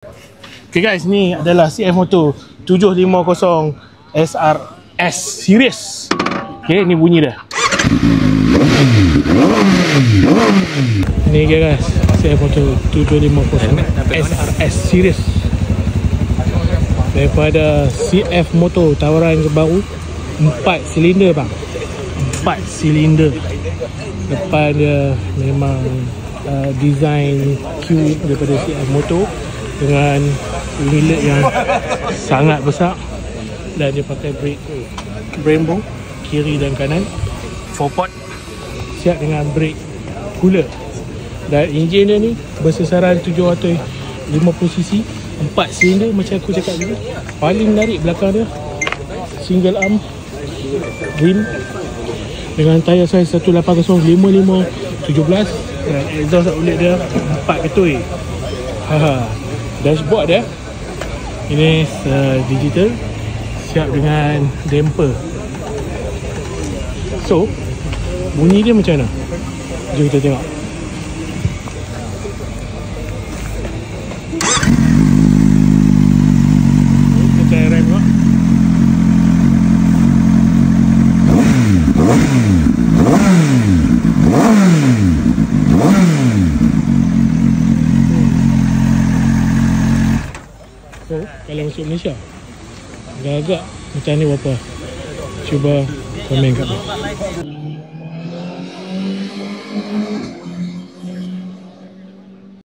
Okay guys, ni adalah CF Moto 750 SRS Series. Okay, ni bunyi dia. Ni guys, CF Moto 750 SRS Series daripada CF Moto, tawaran baru 4 silinder bang. 4 silinder. Depan dia memang design Q daripada CF Moto dengan unit yang sangat besar, dan dia pakai brake Brembo kiri dan kanan, 4 port, siap dengan brake cooler, dan enjin dia ni bersesaran 750cc, 4 silinder macam aku cakap tadi. Paling menarik belakang dia single arm rim dengan tayar saiz 180 55 17, dan exhaust outlet dia 4 ketui. Dashboard dia ini digital, siap dengan damper. So bunyi dia macam mana? Jom kita tengok. Kita try rem juga. So, kalau masuk Malaysia agak-agak macam ni berapa? Cuba komen kat bawah.